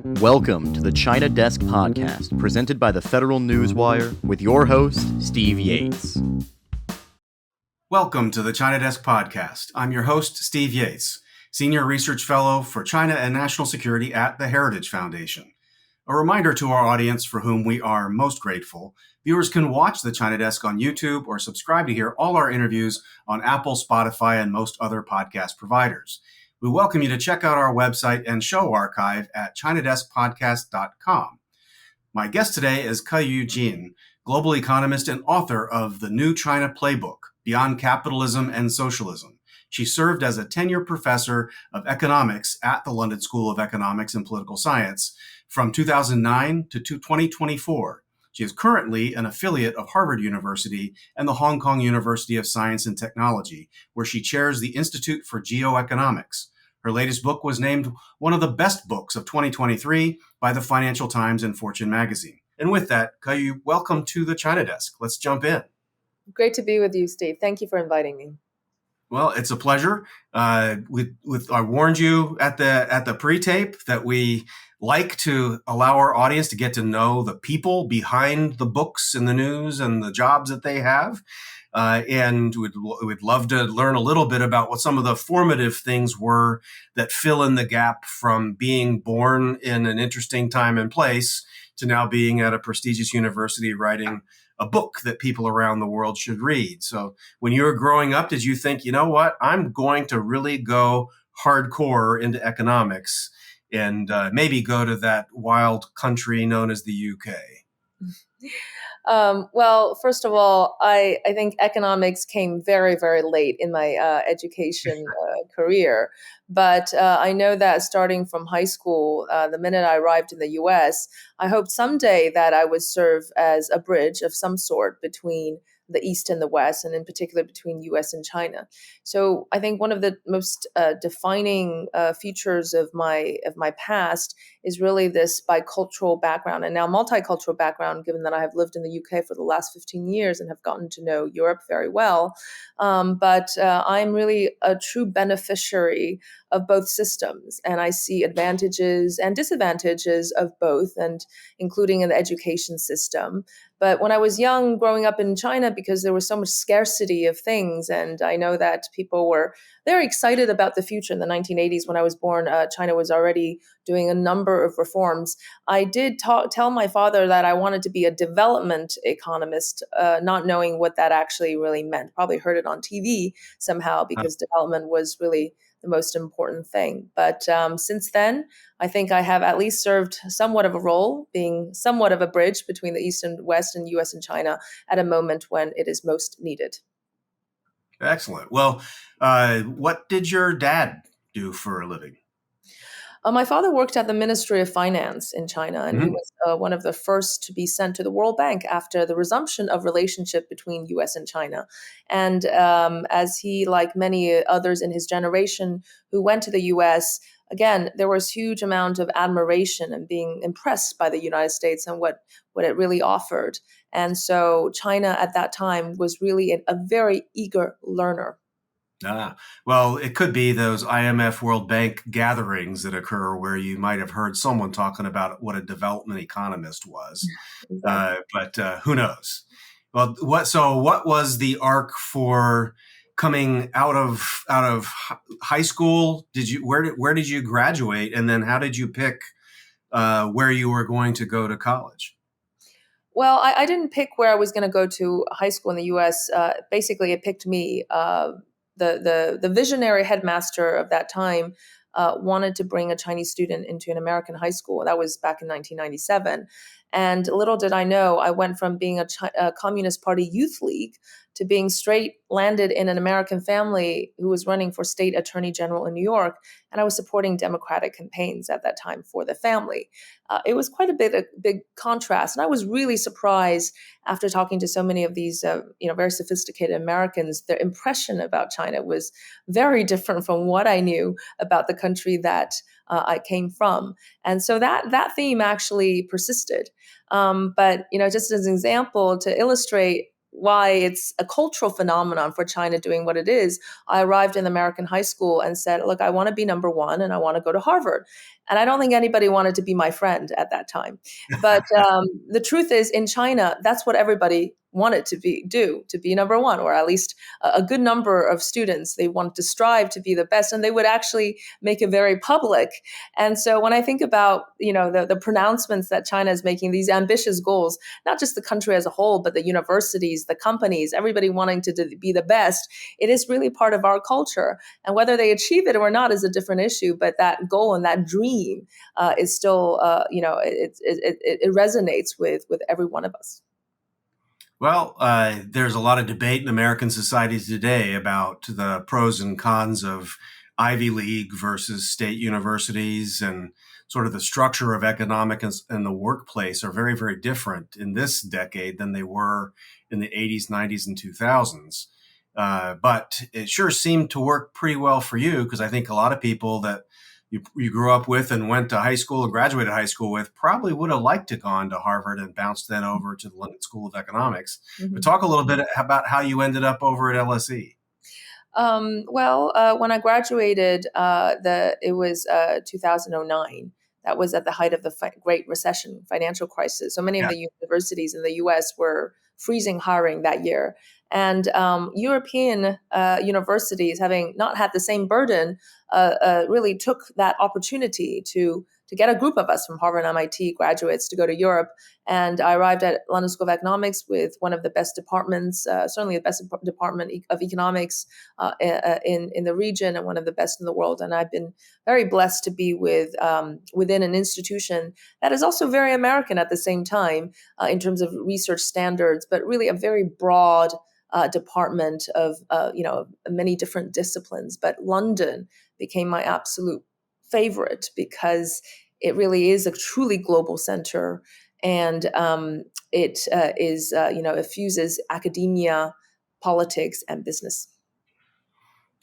Welcome to the China Desk Podcast, presented by the Federal Newswire, with your host, Steve Yates. Welcome to the China Desk Podcast. I'm your host, Steve Yates, Senior Research Fellow for China and National Security at the Heritage Foundation. A reminder to our audience, for whom we are most grateful, viewers can watch the China Desk on YouTube or subscribe to hear all our interviews on Apple, Spotify, and most other podcast providers. We welcome you to check out our website and show archive at ChinaDeskPodcast.com. My guest today is Keyu Jin, global economist and author of the new China Playbook, Beyond Capitalism and Socialism. She served as a tenure professor of economics at the London School of Economics and Political Science from 2009 to 2024. She is currently an affiliate of Harvard University and the Hong Kong University of Science and Technology, where she chairs the Institute for Geoeconomics. Her latest book was named one of the best books of 2023 by the Financial Times and Fortune magazine. And with that, Keyu, welcome to the China Desk. Let's jump in. Great to be with you, Steve. Thank you for inviting me. Well, it's a pleasure. I warned you at the pre-tape that we like to allow our audience to get to know the people behind the books and the news and the jobs that they have. And we'd love to learn a little bit about what some of the formative things were that fill in the gap from being born in an interesting time and place to now being at a prestigious university writing a book that people around the world should read. So when you were growing up, did you think, you know what, I'm going to really go hardcore into economics and maybe go to that wild country known as the UK? Well, first of all, I think economics came very, very late in my education career. But I know that starting from high school, the minute I arrived in the U.S., I hoped someday that I would serve as a bridge of some sort between the East and the West, and in particular between U.S. and China. So I think one of the most defining features of my past is really this bicultural background and now multicultural background, given that I have lived in the UK for the last 15 years and have gotten to know Europe very well. But I'm really a true beneficiary of both systems, and I see advantages and disadvantages of both, and including in the education system. But when I was young, growing up in China, because there was so much scarcity of things, and I know that people were very excited about the future in the 1980s. When I was born, China was already doing a number of reforms. I did tell my father that I wanted to be a development economist, not knowing what that actually really meant. Probably heard it on TV somehow, because development was really the most important thing. But since then, I think I have at least served somewhat of a role, being somewhat of a bridge between the East and West and U.S. and China at a moment when it is most needed. Excellent. Well, what did your dad do for a living? My father worked at the Ministry of Finance in China, and he was one of the first to be sent to the World Bank after the resumption of relationship between U.S. and China. And as he, like many others in his generation who went to the U.S., again, there was huge amount of admiration and being impressed by the United States and what it really offered. And so China at that time was really a very eager learner. Well, it could be those IMF World Bank gatherings that occur where you might have heard someone talking about what a development economist was, but who knows? Well, what was the arc for coming out of high school? Where did you graduate, and then how did you pick where you were going to go to college? Well, I didn't pick where I was going to go to high school in the U.S. Basically, it picked me. The visionary headmaster of that time wanted to bring a Chinese student into an American high school. That was back in 1997. And little did I know, I went from being a Communist Party youth league to being straight landed in an American family who was running for state attorney general in New York. And I was supporting Democratic campaigns at that time for the family. It was quite a big contrast. And I was really surprised after talking to so many of these, very sophisticated Americans. Their impression about China was very different from what I knew about the country that I came from. And so that theme actually persisted. But just as an example to illustrate why it's a cultural phenomenon for China doing what it is. I arrived in American high school and said, look, I want to be number one and I want to go to Harvard. And I don't think anybody wanted to be my friend at that time. But the truth is, in China, that's what everybody wanted to be number one, or at least a good number of students. They wanted to strive to be the best, and they would actually make it very public. And so when I think about, the pronouncements that China is making, these ambitious goals, not just the country as a whole, but the universities, the companies, everybody wanting to be the best, it is really part of our culture. And whether they achieve it or not is a different issue. But that goal and that dream is still, it resonates with every one of us. Well, there's a lot of debate in American society today about the pros and cons of Ivy League versus state universities, and sort of the structure of economics and the workplace are very, very different in this decade than they were in the 80s, 90s, and 2000s. But it sure seemed to work pretty well for you, because I think a lot of people that you grew up with and went to high school and graduated high school with probably would have liked to gone to Harvard and bounced then over to the London School of Economics. Mm-hmm. But talk a little bit about how you ended up over at LSE. When I graduated, it was 2009. That was at the height of the Great Recession, financial crisis. So many of the universities in the U.S. were freezing hiring that year. And European universities, having not had the same burden, really took that opportunity to get a group of us from Harvard and MIT graduates to go to Europe. And I arrived at London School of Economics with one of the best departments, certainly the best department of economics in the region, and one of the best in the world. And I've been very blessed to be within an institution that is also very American at the same time in terms of research standards, but really a very broad department of many different disciplines. But London became my absolute favorite because it really is a truly global center, and it fuses academia, politics, and business.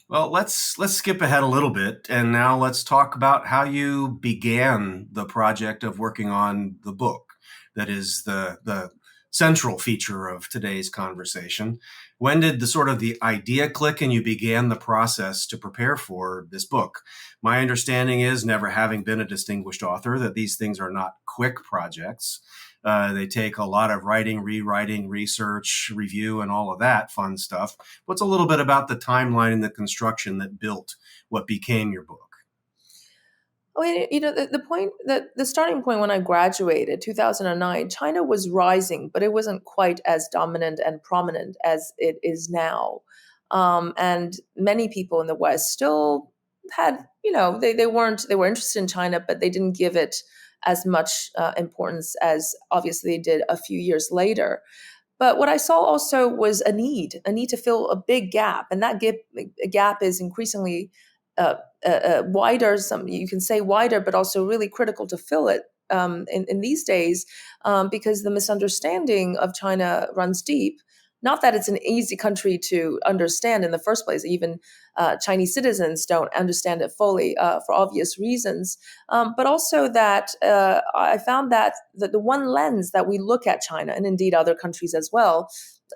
Well, let's skip ahead a little bit, and now let's talk about how you began the project of working on the book that is the central feature of today's conversation. When did the idea click and you began the process to prepare for this book? My understanding is, never having been a distinguished author, that these things are not quick projects. They take a lot of writing, rewriting, research, review, and all of that fun stuff. What's a little bit about the timeline and the construction that built what became your book? The starting point when I graduated, 2009, China was rising, but it wasn't quite as dominant and prominent as it is now. And many people in the West still had, they were interested in China, but they didn't give it as much importance as obviously they did a few years later. But what I saw also was a need to fill a big gap, and that gap is increasingly wider. You can say wider, but also really critical to fill it in these days, because the misunderstanding of China runs deep. Not that it's an easy country to understand in the first place. Even Chinese citizens don't understand it fully for obvious reasons. But also that I found that the one lens that we look at China, and indeed other countries as well,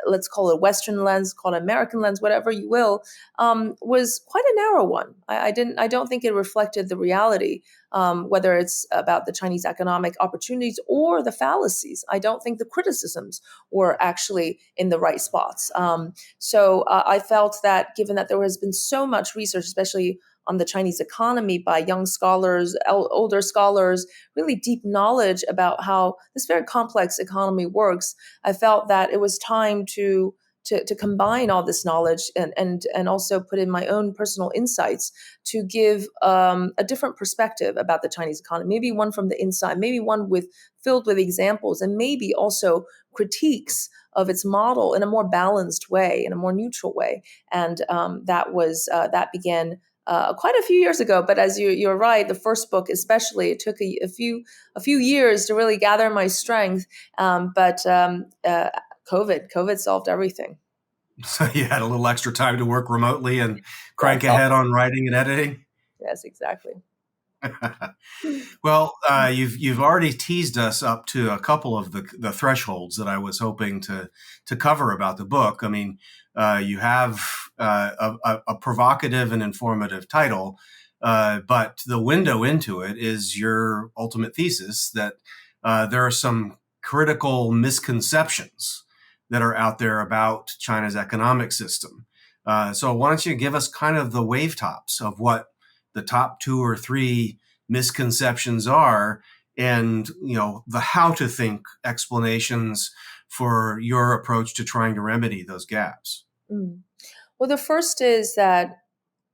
let's call it Western lens, call it American lens, whatever you will, was quite a narrow one. I don't think it reflected the reality, whether it's about the Chinese economic opportunities or the fallacies. I don't think the criticisms were actually in the right spots. So I felt that given that there has been so much research, especially on the Chinese economy by young scholars, older scholars, really deep knowledge about how this very complex economy works, I felt that it was time to combine all this knowledge and also put in my own personal insights to give a different perspective about the Chinese economy, maybe one from the inside, maybe one filled with examples, and maybe also critiques of its model in a more balanced way, in a more neutral way. And that began quite a few years ago. But as you're right, the first book especially, it took a few years to really gather my strength. But COVID solved everything. So you had a little extra time to work remotely and crank ahead on writing and editing? Yes, exactly. Well, you've already teased us up to a couple of the thresholds that I was hoping to cover about the book. I mean, you have a provocative and informative title, but the window into it is your ultimate thesis that there are some critical misconceptions that are out there about China's economic system. So why don't you give us kind of the wave tops of what the top two or three misconceptions are, and the how to think explanations for your approach to trying to remedy those gaps. Well, the first is that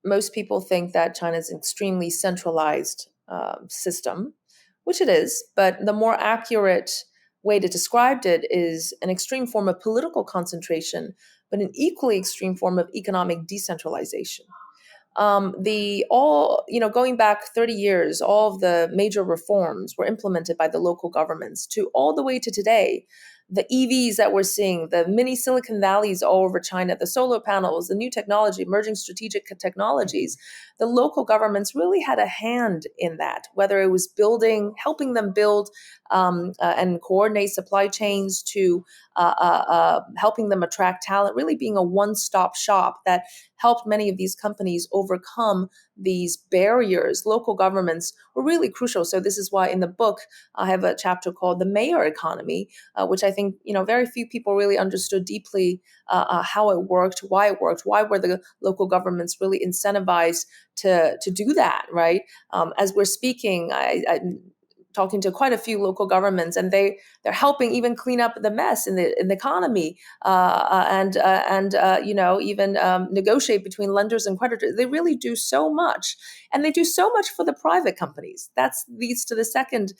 most people think that China is an extremely centralized system, which it is, but the more accurate way to describe it is an extreme form of political concentration, but an equally extreme form of economic decentralization. Going back 30 years, all of the major reforms were implemented by the local governments to all the way to today. The EVs that we're seeing, the mini Silicon Valleys all over China, the solar panels, the new technology, emerging strategic technologies, the local governments really had a hand in that, whether it was helping them build and coordinate supply chains to helping them attract talent, really being a one-stop shop that helped many of these companies overcome these barriers. Local governments were really crucial. So this is why in the book, I have a chapter called The Mayor Economy, which I think, very few people really understood deeply how it worked, why were the local governments really incentivized to do that, right? As we're speaking, I'm talking to quite a few local governments, and they're helping even clean up the mess in the economy, even negotiate between lenders and creditors. They really do so much, and they do so much for the private companies. That leads to the second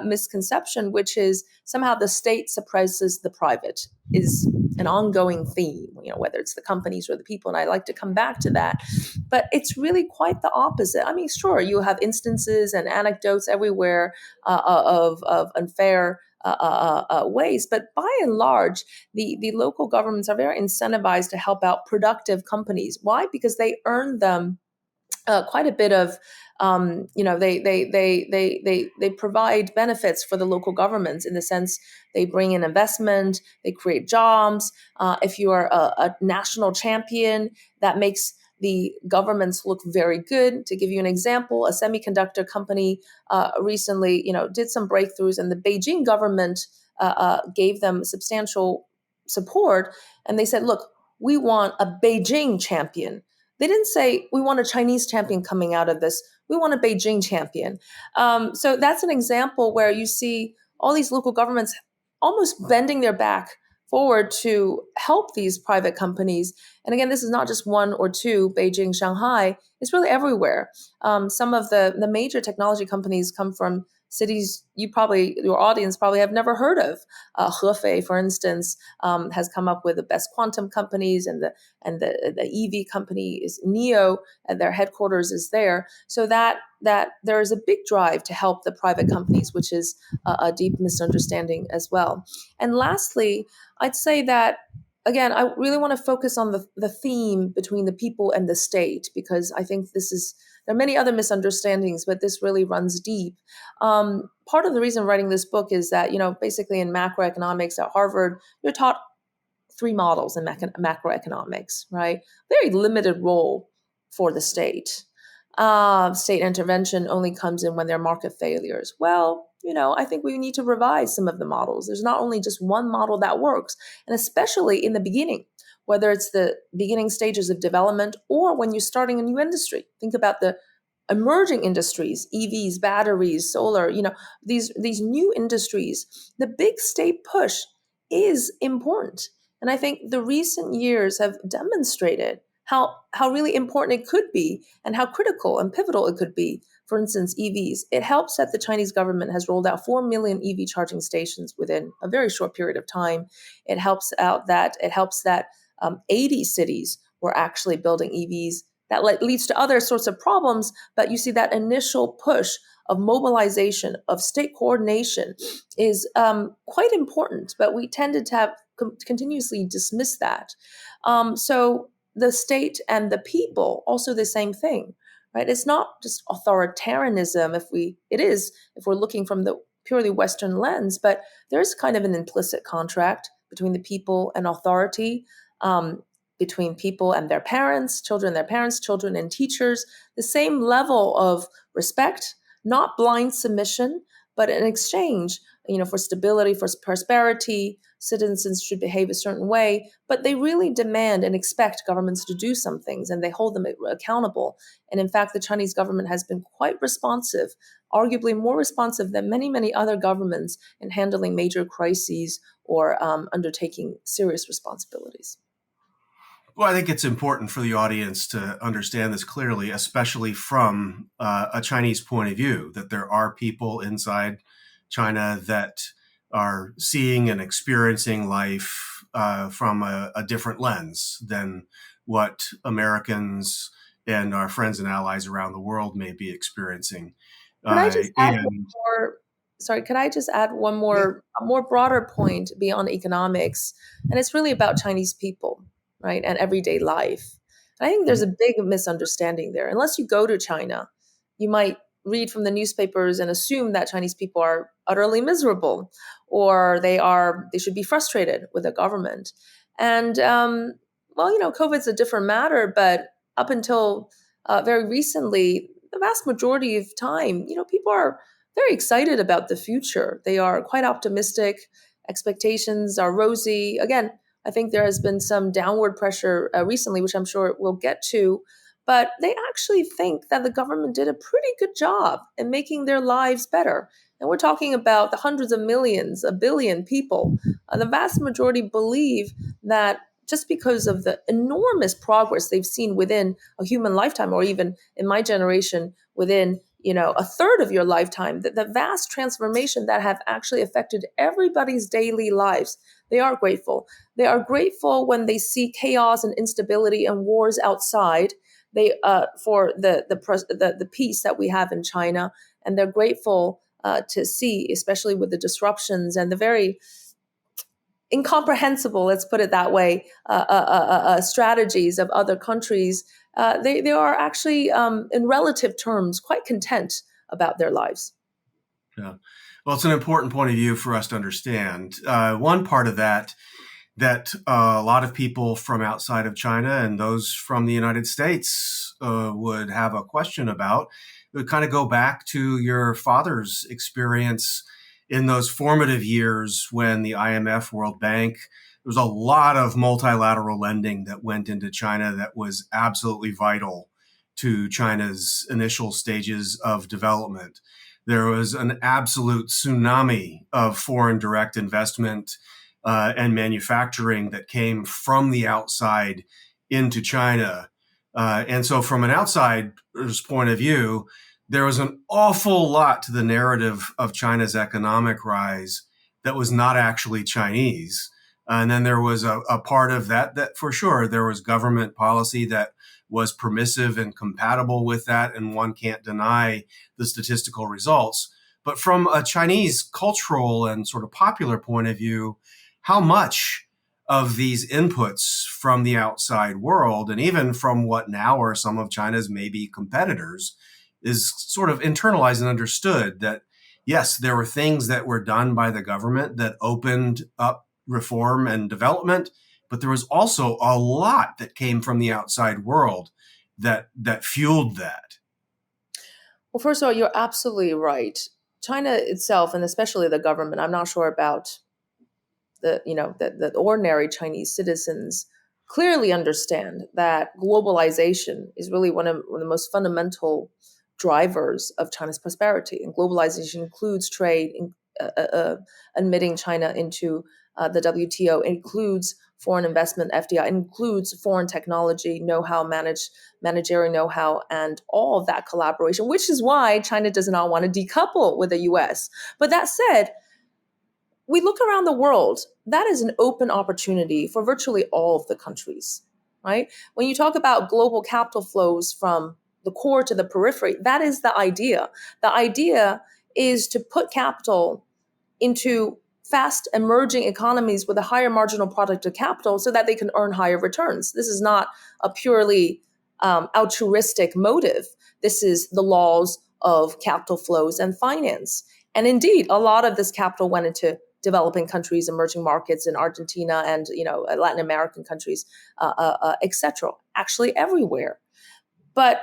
misconception, which is somehow the state suppresses the private. Is an ongoing theme, whether it's the companies or the people, and I like to come back to that. But it's really quite the opposite. I mean, sure, you have instances and anecdotes everywhere of unfair ways. But by and large, the local governments are very incentivized to help out productive companies. Why? Because they earn them quite a bit of, they provide benefits for the local governments in the sense they bring in investment, they create jobs. If you are a national champion, that makes the governments look very good. To give you an example, a semiconductor company recently, did some breakthroughs, and the Beijing government gave them substantial support, and they said, "Look, we want a Beijing champion." They didn't say, "We want a Chinese champion coming out of this. We want a Beijing champion." So that's an example where you see all these local governments almost bending their back forward to help these private companies. And again, this is not just one or two, Beijing, Shanghai, it's really everywhere. Some of the major technology companies come from cities your audience probably have never heard of. Hefei, for instance, has come up with the best quantum companies, and the EV company is NEO, and their headquarters is there. So that there is a big drive to help the private companies, which is a deep misunderstanding as well. And lastly, I'd say that, again, I really want to focus on the theme between the people and the state, because I think there are many other misunderstandings, but this really runs deep. Part of the reason I'm writing this book is that, basically in macroeconomics at Harvard, you're taught three models in macroeconomics, right? Very limited role for the state. State intervention only comes in when there are market failures. Well, I think we need to revise some of the models. There's not only just one model that works, and especially in the beginning, whether it's the beginning stages of development or when you're starting a new industry. Think about the emerging industries, EVs, batteries, solar, these new industries. The big state push is important. And I think the recent years have demonstrated how really important it could be, and how critical and pivotal it could be. For instance, EVs. It helps that the Chinese government has rolled out 4 million EV charging stations within a very short period of time. It helps that 80 cities were actually building EVs. That leads to other sorts of problems, but you see that initial push of mobilization, of state coordination is quite important, but we tended to have continuously dismissed that. So the state and the people, also the same thing, right? It's not just authoritarianism if we're looking from the purely Western lens, but there's kind of an implicit contract between the people and authority, between people and their parents, children and teachers, the same level of respect, not blind submission, but in exchange, for stability, for prosperity, citizens should behave a certain way, but they really demand and expect governments to do some things, and they hold them accountable. And in fact, the Chinese government has been quite responsive, arguably more responsive than many, many other governments in handling major crises or undertaking serious responsibilities. Well, I think it's important for the audience to understand this clearly, especially from a Chinese point of view, that there are people inside China that are seeing and experiencing life from a different lens than what Americans and our friends and allies around the world may be experiencing. Could I just add one And more? Sorry, could I just add one yeah, more, a more broader point beyond economics? And it's really about Chinese people, right, and everyday life. And I think there's a big misunderstanding there. Unless you go to China, you might read from the newspapers and assume that Chinese people are utterly miserable, or they should be frustrated with the government. And well, COVID's a different matter, but up until very recently, the vast majority of time, people are very excited about the future. They are quite optimistic. Expectations are rosy. Again, I think there has been some downward pressure recently, which I'm sure we'll get to. But they actually think that the government did a pretty good job in making their lives better. And we're talking about the hundreds of millions, a billion people. The vast majority believe that just because of the enormous progress they've seen within a human lifetime, or even in my generation, within a third of your lifetime, the vast transformation that have actually affected everybody's daily lives, they are grateful. They are grateful when they see chaos and instability and wars outside. They for the peace that we have in China, and they're grateful to see, especially with the disruptions and the very incomprehensible, let's put it that way, strategies of other countries. They are actually, in relative terms, quite content about their lives. yeah. Well, it's an important point of view for us to understand. One part of that a lot of people from outside of China and those from the United States would have a question about. It would kind of go back to your father's experience in those formative years when the IMF, World Bank, there was a lot of multilateral lending that went into China that was absolutely vital to China's initial stages of development. There was an absolute tsunami of foreign direct investment and manufacturing that came from the outside into China. And so from an outsider's point of view, there was an awful lot to the narrative of China's economic rise that was not actually Chinese. And then there was a part of that for sure, there was government policy that was permissive and compatible with that, and one can't deny the statistical results. But from a Chinese cultural and sort of popular point of view, how much of these inputs from the outside world, and even from what now are some of China's maybe competitors, is sort of internalized and understood that, yes, there were things that were done by the government that opened up reform and development, but there was also a lot that came from the outside world that fueled that. Well, first of all, you're absolutely right. China itself, and especially the government, I'm not sure about the ordinary Chinese citizens, clearly understand that globalization is really one of the most fundamental drivers of China's prosperity. And globalization includes trade, admitting China into the WTO, includes foreign investment, FDI, includes foreign technology, know-how, managerial know-how, and all of that collaboration, which is why China does not want to decouple with the US. But that said, we look around the world, that is an open opportunity for virtually all of the countries, right? When you talk about global capital flows from the core to the periphery, that is the idea. The idea is to put capital into fast emerging economies with a higher marginal product of capital so that they can earn higher returns. This is not a purely altruistic motive. this is the laws of capital flows and finance. And indeed, a lot of this capital went into developing countries, emerging markets in Argentina and Latin American countries, etc. Actually, everywhere. But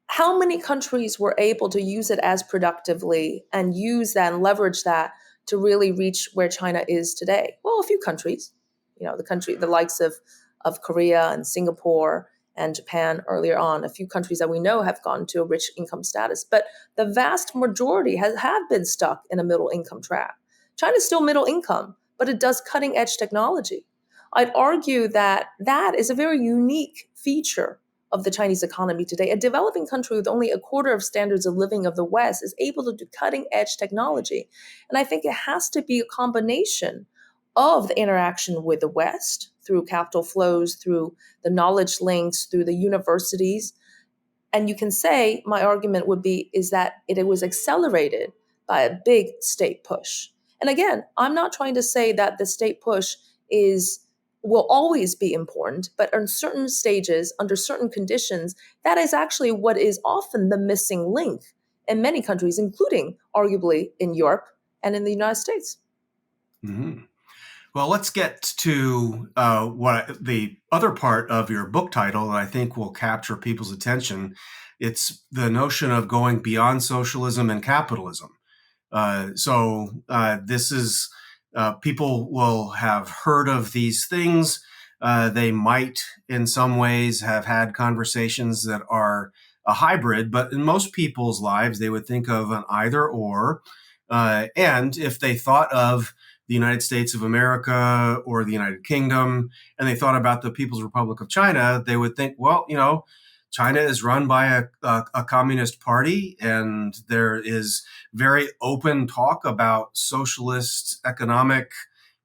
how many countries were able to use it as productively and use that and leverage that to really reach where China is today? Well, a few countries, the likes of Korea and Singapore and Japan earlier on, a few countries that we know have gone to a rich income status. But the vast majority have been stuck in a middle income trap. China's still middle income, but it does cutting edge technology. I'd argue that that is a very unique feature of the Chinese economy today. A developing country with only a quarter of standards of living of the West is able to do cutting edge technology. And I think it has to be a combination of the interaction with the West through capital flows, through the knowledge links, through the universities. And you can say, my argument would be, is that it was accelerated by a big state push. And again, I'm not trying to say that the state push will always be important, but on certain stages, under certain conditions, that is actually what is often the missing link in many countries, including arguably in Europe and in the United States. Mm-hmm. Well, let's get to what the other part of your book title that I think will capture people's attention. It's the notion of going beyond socialism and capitalism. This is people will have heard of these things. They might, in some ways, have had conversations that are a hybrid, but in most people's lives, they would think of an either or. And if they thought of the United States of America or the United Kingdom, and they thought about the People's Republic of China, they would think, well, China is run by a communist party, and there is very open talk about socialist economic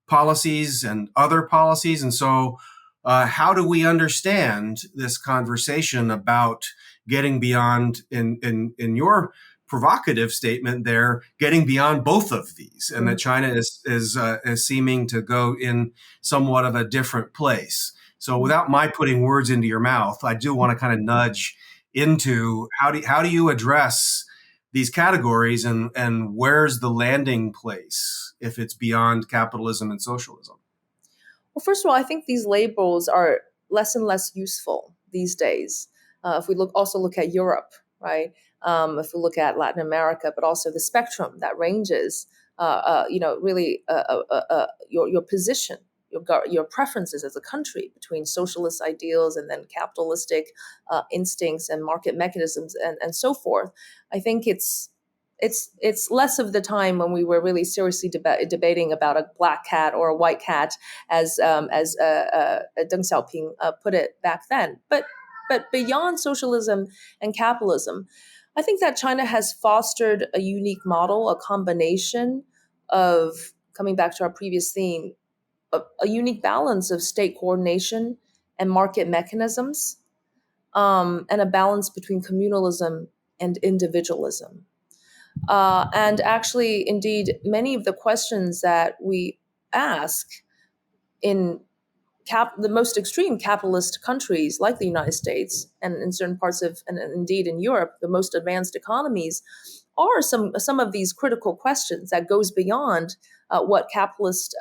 policies and other policies. And so how do we understand this conversation about getting beyond, in your provocative statement there, getting beyond both of these, and that China is seeming to go in somewhat of a different place? So without my putting words into your mouth, I do want to kind of nudge into how do you address these categories, and where's the landing place if it's beyond capitalism and socialism? Well, first of all, I think these labels are less and less useful these days. If we look at Europe, right? If we look at Latin America, but also the spectrum that ranges, really your position, your preferences as a country between socialist ideals and then capitalistic instincts and market mechanisms and so forth. I think it's less of the time when we were really seriously debating about a black cat or a white cat, as Deng Xiaoping put it back then. But beyond socialism and capitalism, I think that China has fostered a unique model, a combination of, coming back to our previous theme, a unique balance of state coordination and market mechanisms, and a balance between communalism and individualism. And actually, indeed, many of the questions that we ask in the most extreme capitalist countries like the United States, and in certain parts of, and indeed in Europe, the most advanced economies, are some of these critical questions that goes beyond what capitalist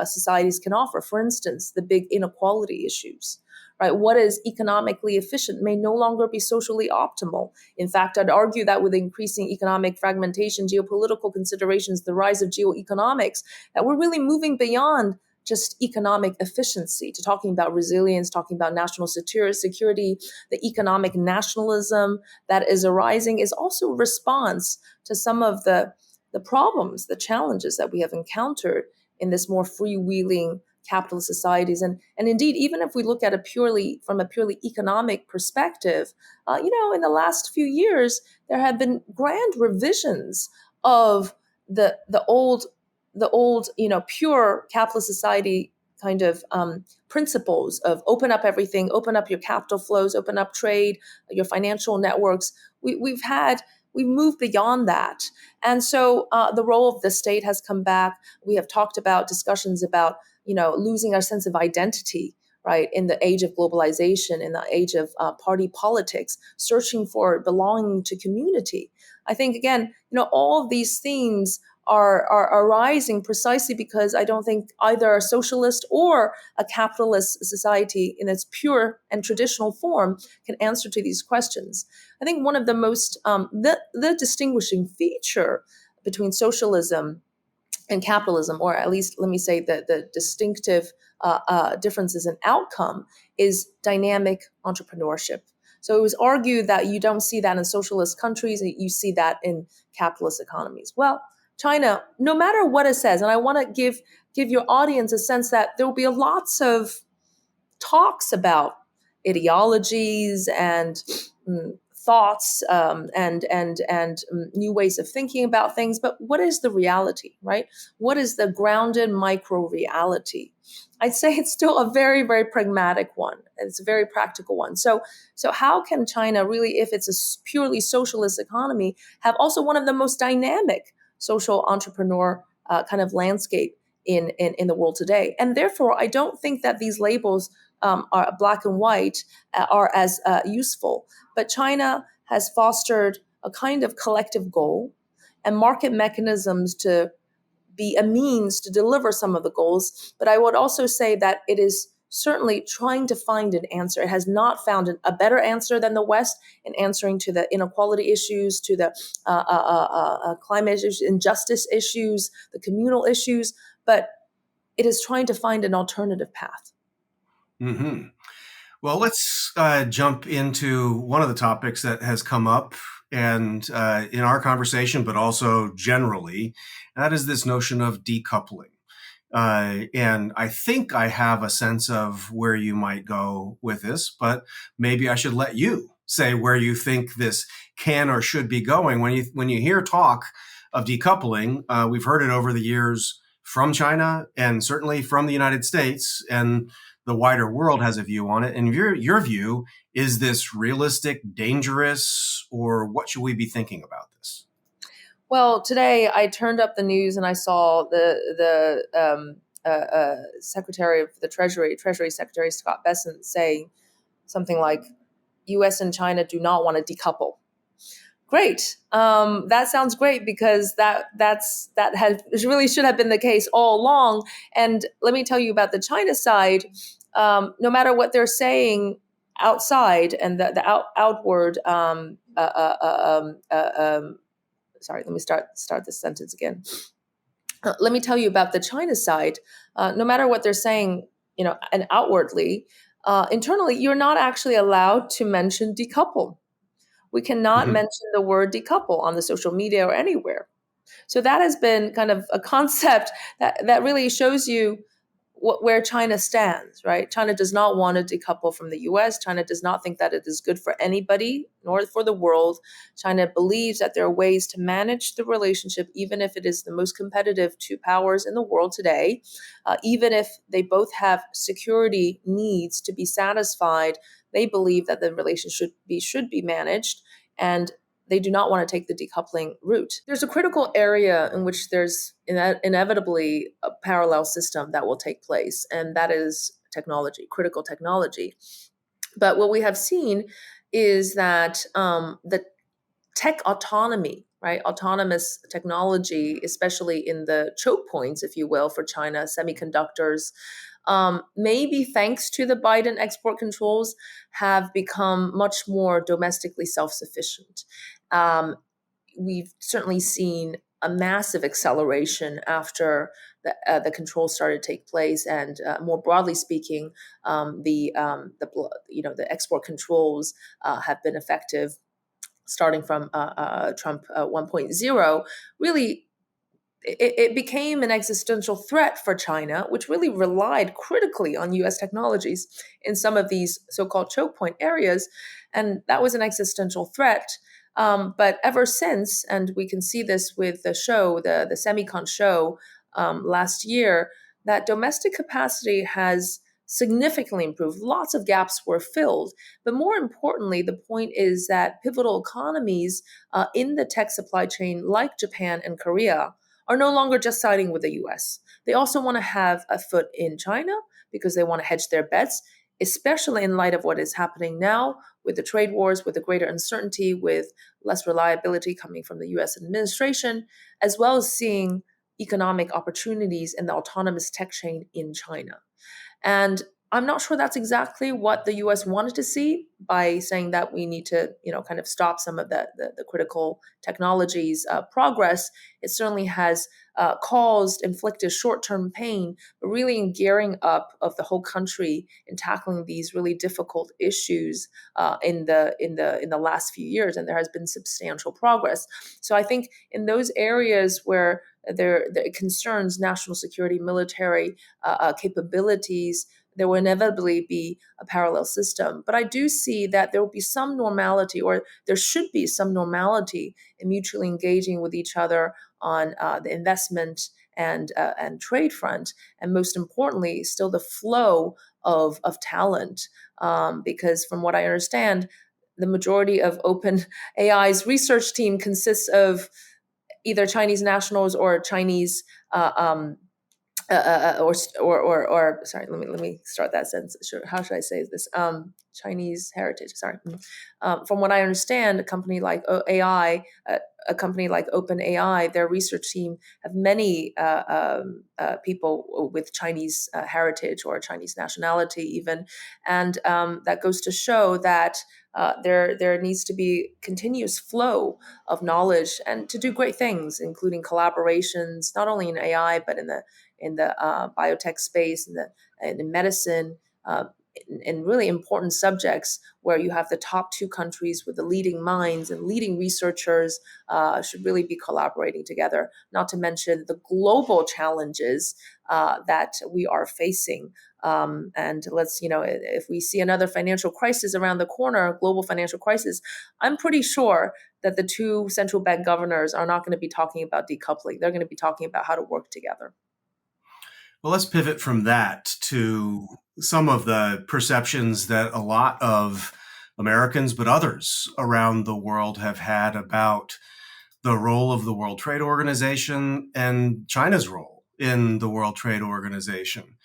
societies can offer. For instance, the big inequality issues. Right? What is economically efficient may no longer be socially optimal. In fact, I'd argue that with increasing economic fragmentation, geopolitical considerations, the rise of geoeconomics, that we're really moving beyond just economic efficiency to talking about resilience, talking about national security. The economic nationalism that is arising is also a response to some of the problems, the challenges that we have encountered in this more freewheeling capitalist societies. And indeed, even if we look at from a purely economic perspective, in the last few years, there have been grand revisions of the old, pure capitalist society kind of principles of open up everything, open up your capital flows, open up trade, your financial networks. We've moved beyond that. And so the role of the state has come back. We have talked about discussions about, losing our sense of identity, right, in the age of globalization, in the age of party politics, searching for belonging to community. I think, again, all of these themes are arising precisely because I don't think either a socialist or a capitalist society in its pure and traditional form can answer to these questions. I think one of the most, the distinguishing feature between socialism and capitalism, or at least let me say that the distinctive differences in outcome, is dynamic entrepreneurship. So it was argued that you don't see that in socialist countries, you see that in capitalist economies. Well, China, no matter what it says, and I want to give your audience a sense that there will be lots of talks about ideologies and thoughts and new ways of thinking about things. But what is the reality, right? What is the grounded micro reality? I'd say it's still a very, very pragmatic one. It's a very practical one. So how can China really, if it's a purely socialist economy, have also one of the most dynamic social entrepreneur kind of landscape in the world today? And therefore, I don't think that these labels are black and white are as useful. But China has fostered a kind of collective goal and market mechanisms to be a means to deliver some of the goals. But I would also say that it is certainly trying to find an answer. It has not found a better answer than the West in answering to the inequality issues, to the climate issues, injustice issues, the communal issues, but it is trying to find an alternative path. Mm-hmm. Well, let's jump into one of the topics that has come up and in our conversation, but also generally, and that is this notion of decoupling. And I think I have a sense of where you might go with this, but maybe I should let you say where you think this can or should be going. When you hear talk of decoupling, we've heard it over the years from China and certainly from the United States, and the wider world has a view on it. And your view, is this realistic, dangerous, or what should we be thinking about this? Well, today I turned up the news and I saw the Secretary of the Treasury Secretary Scott Bessent saying something like, U.S. and China do not want to decouple. Great. That sounds great because that really should have been the case all along. And let me tell you about the China side. No matter what they're saying outside and the outward. Sorry, let me start this sentence again. Let me tell you about the China side. No matter what they're saying, and outwardly, internally, you're not actually allowed to mention decouple. We cannot mention the word decouple on the social media or anywhere. So that has been kind of a concept that really shows you where China stands, right? China does not want to decouple from the U.S. China does not think that it is good for anybody, nor for the world. China believes that there are ways to manage the relationship, even if it is the most competitive two powers in the world today, even if they both have security needs to be satisfied. They believe that the relationship should be managed, and they do not want to take the decoupling route. There's a critical area in which there's inevitably a parallel system that will take place, and that is technology, critical technology. But what we have seen is that the tech autonomy, right, autonomous technology, especially in the choke points, if you will, for China, semiconductors, maybe thanks to the Biden export controls, have become much more domestically self-sufficient. We've certainly seen a massive acceleration after the controls started to take place, and more broadly speaking, the export controls have been effective starting from Trump 1.0. Really, it became an existential threat for China, which really relied critically on U.S. technologies in some of these so-called choke point areas. And that was an existential threat. But ever since, and we can see this with the show, the Semicon show last year, that domestic capacity has significantly improved. Lots of gaps were filled. But more importantly, the point is that pivotal economies in the tech supply chain, like Japan and Korea, are no longer just siding with the US. They also want to have a foot in China because they want to hedge their bets. especially in light of what is happening now with the trade wars, with the greater uncertainty, with less reliability coming from the US administration, as well as seeing economic opportunities in the autonomous tech chain in China. And I'm not sure that's exactly what the U.S. wanted to see by saying that we need to, kind of stop some of the critical technologies progress. It certainly has inflicted short-term pain, but really in gearing up of the whole country in tackling these really difficult issues in the last few years, and there has been substantial progress. So I think in those areas where there concerns national security, military capabilities, there will inevitably be a parallel system. But I do see that there will be some normality, or there should be some normality in mutually engaging with each other on the investment and trade front, and most importantly, still the flow of talent. Because from what I understand, the majority of Open AI's research team consists of either Chinese nationals or Chinese or sorry, let me start that sentence. Sure, how should I say this? Chinese heritage. Sorry. From what I understand, a company like a company like OpenAI, their research team have many people with Chinese heritage or Chinese nationality, even, and that goes to show that there needs to be continuous flow of knowledge and to do great things, including collaborations, not only in AI but in the biotech space, in medicine, in really important subjects where you have the top two countries with the leading minds and leading researchers should really be collaborating together, not to mention the global challenges that we are facing. And if we see another financial crisis around the corner, global financial crisis, I'm pretty sure that the two central bank governors are not going to be talking about decoupling. They're going to be talking about how to work together. Well, let's pivot from that to some of the perceptions that a lot of Americans, but others around the world have had about the role of the World Trade Organization and China's role in the World Trade Organization.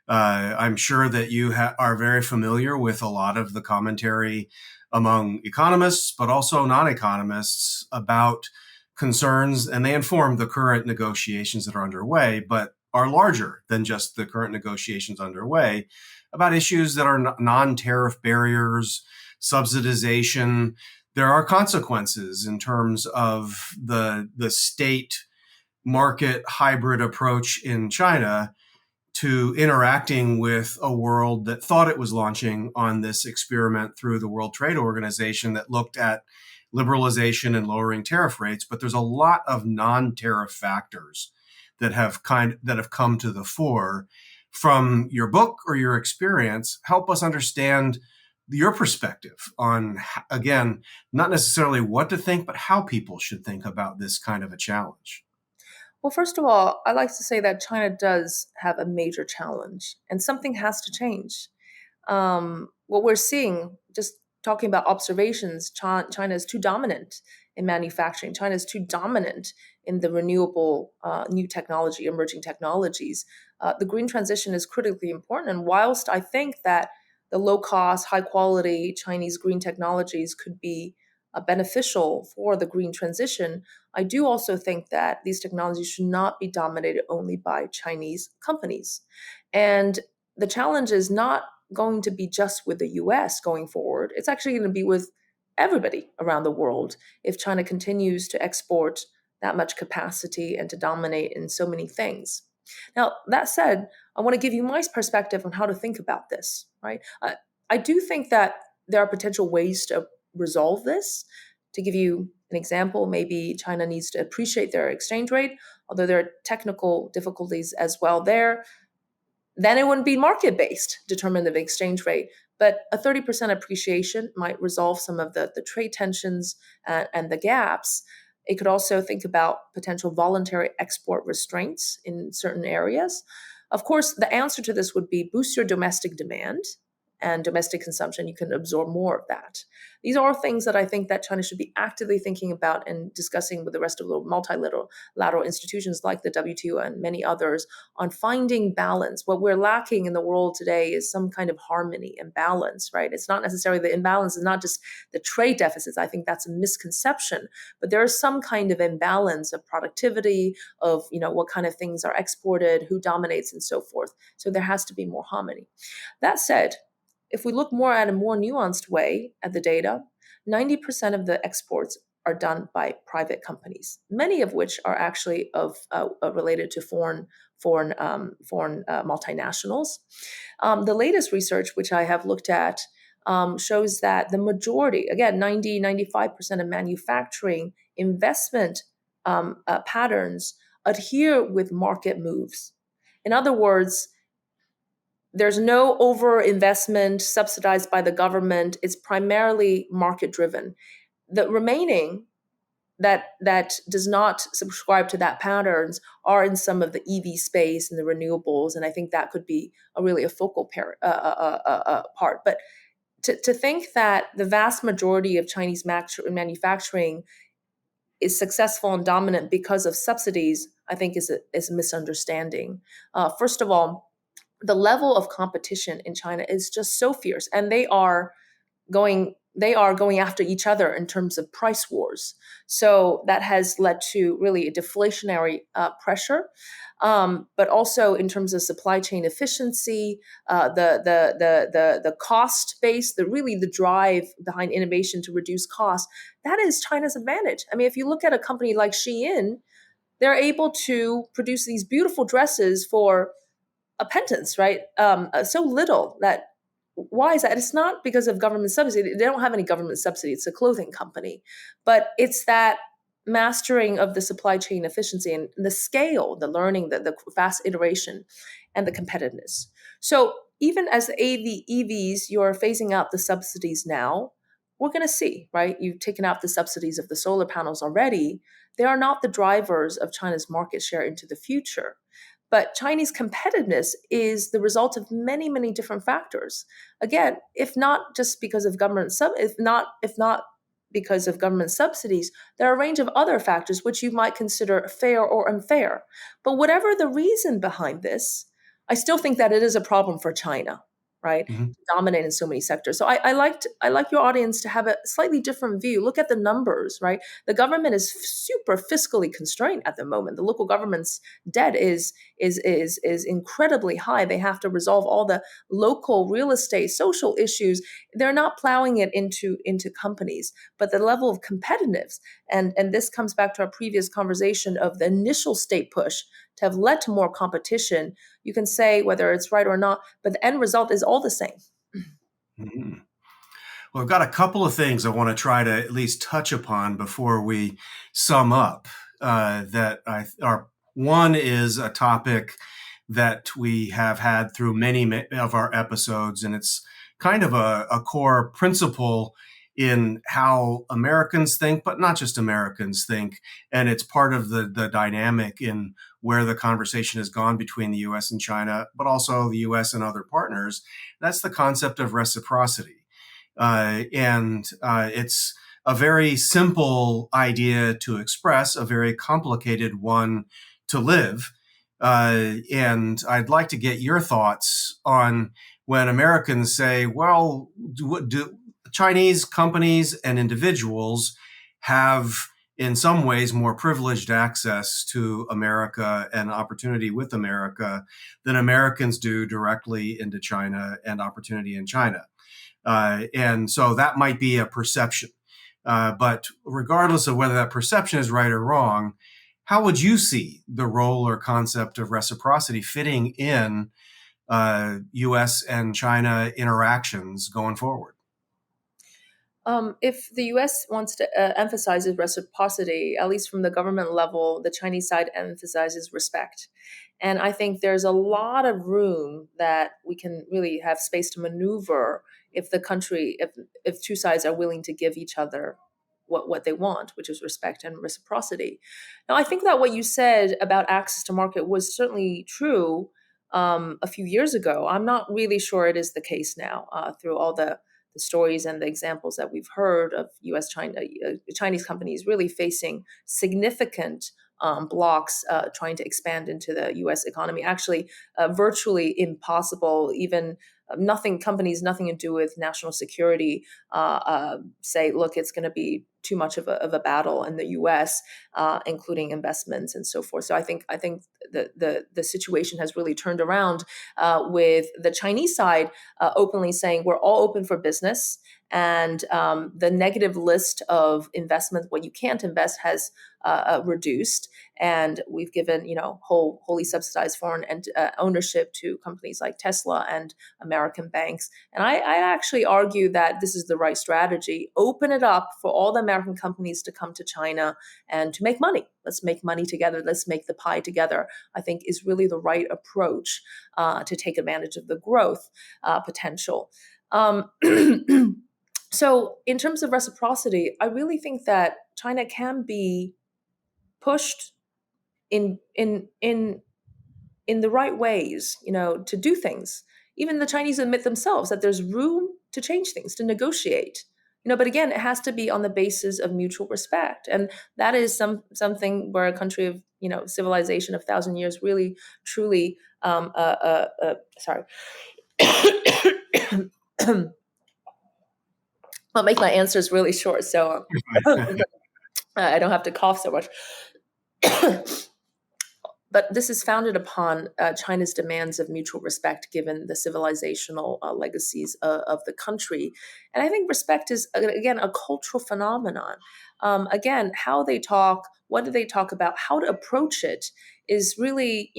I'm sure that you are very familiar with a lot of the commentary among economists, but also non-economists about concerns, and they inform the current negotiations that are underway, but are larger than just the current negotiations underway, about issues that are non-tariff barriers, subsidization. There are consequences in terms of the state market hybrid approach in China to interacting with a world that thought it was launching on this experiment through the World Trade Organization that looked at liberalization and lowering tariff rates. But there's a lot of non-tariff factors that have come to the fore. From your book or your experience, help us understand your perspective on, again, not necessarily what to think, but how people should think about this kind of a challenge. Well, first of all, I like to say that China does have a major challenge, and something has to change. What we're seeing, just talking about observations, China is too dominant in manufacturing. China is too dominant in the renewable, new technology, emerging technologies. The green transition is critically important. And whilst I think that the low-cost, high-quality Chinese green technologies could be beneficial for the green transition, I do also think that these technologies should not be dominated only by Chinese companies. And the challenge is not going to be just with the US going forward. It's actually going to be with everybody around the world if China continues to export that much capacity and to dominate in so many things. Now, that said, I want to give you my perspective on how to think about this, right? I do think that there are potential ways to resolve this. To give you an example, maybe China needs to appreciate their exchange rate, although there are technical difficulties as well there. Then it wouldn't be market-based determine the exchange rate, but a 30% appreciation might resolve some of the trade tensions and the gaps. It could also think about potential voluntary export restraints in certain areas. Of course, the answer to this would be boost your domestic demand, and domestic consumption, you can absorb more of that. These are things that I think that China should be actively thinking about and discussing with the rest of the multilateral institutions like the WTO and many others on finding balance. What we're lacking in the world today is some kind of harmony and balance, right? It's not necessarily the imbalance is not just the trade deficits. I think that's a misconception, but there is some kind of imbalance of productivity, of what kind of things are exported, who dominates, and so forth. So there has to be more harmony. That said, if we look more at a more nuanced way at the data, 90% of the exports are done by private companies, many of which are actually related to foreign multinationals. The latest research, which I have looked at, shows that the majority, again, 95% of manufacturing investment patterns adhere with market moves. In other words, there's no over-investment subsidized by the government. It's primarily market-driven. The remaining that does not subscribe to that patterns are in some of the EV space and the renewables, and I think that could be a focal part. But to think that the vast majority of Chinese manufacturing is successful and dominant because of subsidies, I think is a misunderstanding. First of all, the level of competition in China is just so fierce, and they are going after each other in terms of price wars. So that has led to really a deflationary pressure, but also in terms of supply chain efficiency, the cost base, the drive behind innovation to reduce costs. That is China's advantage. I mean, if you look at a company like Shein, they're able to produce these beautiful dresses for a pittance, right? So little that. Why is that? It's not because of government subsidy. They don't have any government subsidy. It's a clothing company, but it's that mastering of the supply chain efficiency and the scale, the learning, the fast iteration, and the competitiveness. So even as the EVs, you're phasing out the subsidies now. We're going to see, right? You've taken out the subsidies of the solar panels already. They are not the drivers of China's market share into the future. But Chinese competitiveness is the result of many, many different factors. Again, if not just because of if not because of government subsidies, there are a range of other factors which you might consider fair or unfair. But whatever the reason behind this, I still think that it is a problem for China, right? Mm-hmm. To dominate in so many sectors. So I like your audience to have a slightly different view. Look at the numbers, right? The government is super fiscally constrained at the moment. The local government's debt is incredibly high. They have to resolve all the local real estate, social issues. They're not plowing it into companies, but the level of competitiveness, and this comes back to our previous conversation of the initial state push to have led to more competition. You can say whether it's right or not, but the end result is all the same. Mm-hmm. Well, I've got a couple of things I want to try to at least touch upon before we sum up. One is a topic that we have had through many of our episodes, and it's kind of a core principle in how Americans think, but not just Americans think. And it's part of the dynamic in where the conversation has gone between the U.S. and China, but also the U.S. and other partners. That's the concept of reciprocity. It's a very simple idea to express, a very complicated one to live. And I'd like to get your thoughts on when Americans say, well, do Chinese companies and individuals have in some ways more privileged access to America and opportunity with America than Americans do directly into China and opportunity in China. And so that might be a perception. But regardless of whether that perception is right or wrong, how would you see the role or concept of reciprocity fitting in U.S. and China interactions going forward? If the U.S. wants to emphasize reciprocity, at least from the government level, the Chinese side emphasizes respect. And I think there's a lot of room that we can really have space to maneuver if if two sides are willing to give each other what they want, which is respect and reciprocity. Now, I think that what you said about access to market was certainly true. a few years ago. I'm not really sure it is the case now through all the stories and the examples that we've heard of U.S. China, Chinese companies really facing significant blocks trying to expand into the U.S. economy. Actually, virtually impossible. Even companies nothing to do with national security say, look, it's going to be too much of a battle in the U.S., including investments and so forth. So I think the situation has really turned around with the Chinese side openly saying we're all open for business, and the negative list of investments, what you can't invest, has reduced, and we've given wholly subsidized foreign ownership to companies like Tesla and American banks. And I actually argue that this is the right strategy. Open it up for all the American companies to come to China and to make money. Let's make money together. Let's make the pie together. I think is really the right approach to take advantage of the growth potential. So in terms of reciprocity, I really think that China can be pushed in the right ways, to do things. Even the Chinese admit themselves that there's room to change things, to negotiate. But again, it has to be on the basis of mutual respect, and that is something where a country of civilization of 1,000 years really truly. Sorry. I'll make my answers really short, so I don't have to cough so much. But this is founded upon China's demands of mutual respect, given the civilizational legacies of the country. And I think respect is, again, a cultural phenomenon. Again, how they talk, what do they talk about, how to approach it is really,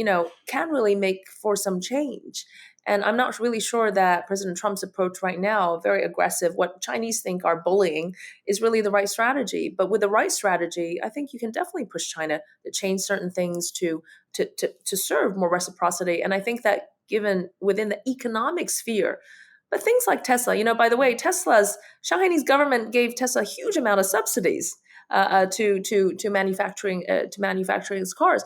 can really make for some change. And I'm not really sure that President Trump's approach right now, very aggressive, what Chinese think are bullying, is really the right strategy. But with the right strategy, I think you can definitely push China to change certain things to serve more reciprocity. And I think that given within the economic sphere, but things like Tesla, by the way, Chinese government gave Tesla a huge amount of subsidies to manufacturing its cars.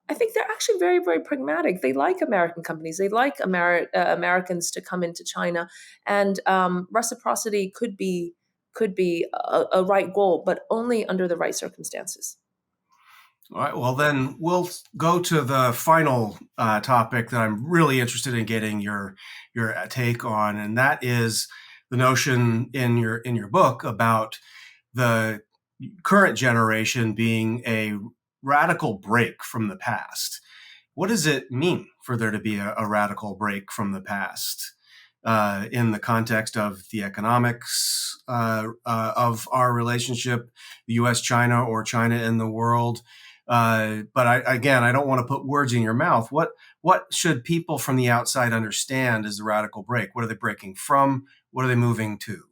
I think they're actually very, very pragmatic. They like American companies. They like Americans to come into China, and reciprocity could be a right goal, but only under the right circumstances. All right. Well, then we'll go to the final topic that I'm really interested in getting your take on, and that is the notion in your book about the current generation being a radical break from the past. What does it mean for there to be a radical break from the past in the context of the economics of our relationship, the U.S. China or China in the world? But I don't want to put words in your mouth. What should people from the outside understand as the radical break? What are they breaking from? What are they moving to?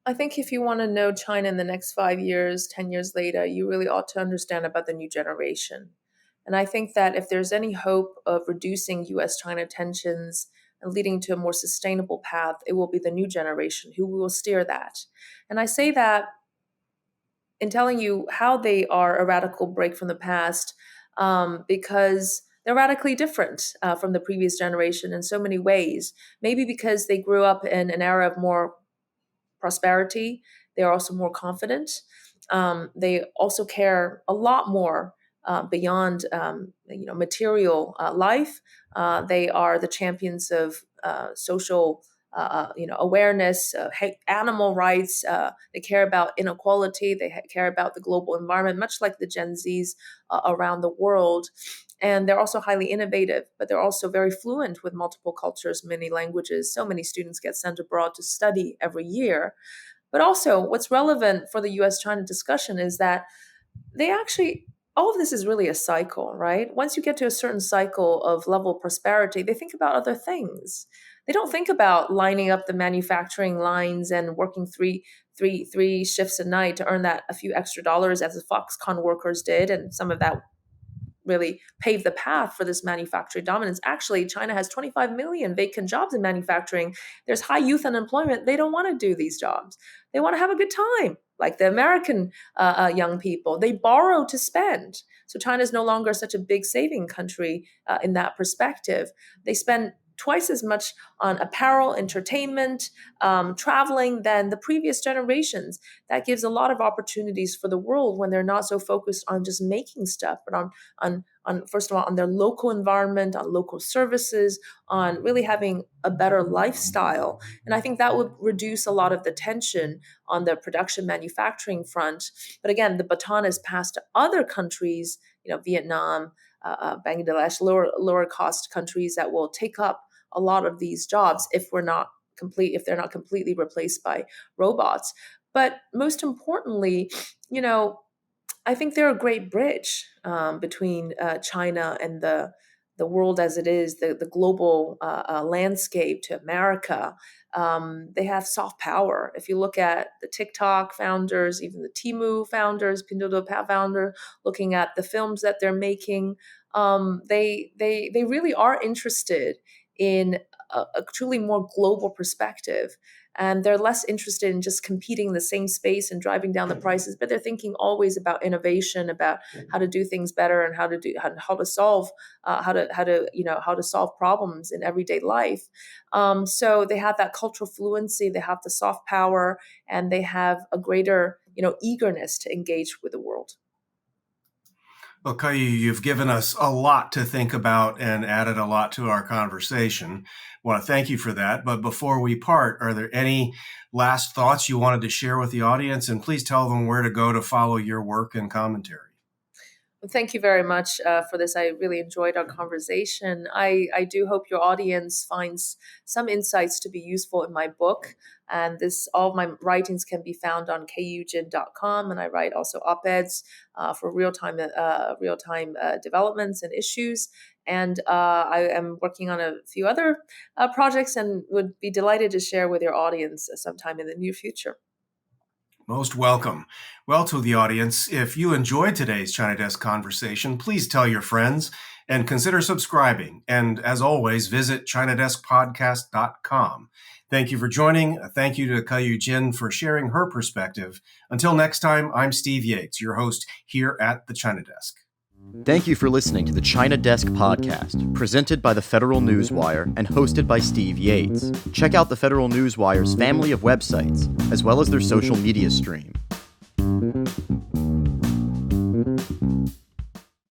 I think if you want to know China in the next 5 years, 10 years later, you really ought to understand about the new generation. And I think that if there's any hope of reducing U.S. China tensions and leading to a more sustainable path, it will be the new generation who will steer that. And I say that in telling you how they are a radical break from the past, because they're radically different from the previous generation in so many ways. Maybe because they grew up in an era of more prosperity. They are also more confident. They also care a lot more beyond material life. They are the champions of social awareness, animal rights. They care about inequality. They care about the global environment, much like the Gen Zs around the world. And they're also highly innovative, but they're also very fluent with multiple cultures, many languages. So many students get sent abroad to study every year. But also, what's relevant for the US China discussion is that they actually, all of this is really a cycle, right? Once you get to a certain cycle of level of prosperity, they think about other things. They don't think about lining up the manufacturing lines and working three shifts a night to earn that a few extra dollars as the Foxconn workers did, and some of that really paved the path for this manufacturing dominance. Actually, China has 25 million vacant jobs in manufacturing. There's high youth unemployment. They don't want to do these jobs. They want to have a good time. like the American young people. They borrow to spend. So China is no longer such a big saving country in that perspective. They spend twice as much on apparel, entertainment, traveling than the previous generations. That gives a lot of opportunities for the world when they're not so focused on just making stuff, but on first of all, on their local environment, on local services, on really having a better lifestyle. And I think that would reduce a lot of the tension on the production manufacturing front. But again, the baton is passed to other countries, Vietnam, Bangladesh, lower cost countries that will take up a lot of these jobs if they're not completely replaced by robots. But most importantly, I think they're a great bridge between China and the world as it is, the global landscape to America. They have soft power. If you look at the TikTok founders, even the Temu founders, Pinduoduo founder, looking at the films that they're making, they really are interested in a truly more global perspective. And they're less interested in just competing in the same space and driving down the prices, but they're thinking always about innovation, about how to do things better, and how to solve problems in everyday life. So they have that cultural fluency, they have the soft power, and they have a greater eagerness to engage with the world. Well, Keyu, you've given us a lot to think about and added a lot to our conversation. I want to thank you for that. But before we part, are there any last thoughts you wanted to share with the audience? And please tell them where to go to follow your work and commentary. Well, thank you very much for this. I really enjoyed our conversation. I do hope your audience finds some insights to be useful in my book. And all of my writings can be found on keyujin.com. And I write also op-eds for real-time developments and issues. And I am working on a few other projects and would be delighted to share with your audience sometime in the near future. Most welcome. Well, to the audience, if you enjoyed today's China Desk conversation, please tell your friends and consider subscribing. And as always, visit ChinaDeskPodcast.com. Thank you for joining. Thank you to Keyu Jin for sharing her perspective. Until next time, I'm Steve Yates, your host here at the China Desk. Thank you for listening to the China Desk podcast, presented by the Federal Newswire and hosted by Steve Yates. Check out the Federal Newswire's family of websites, as well as their social media stream.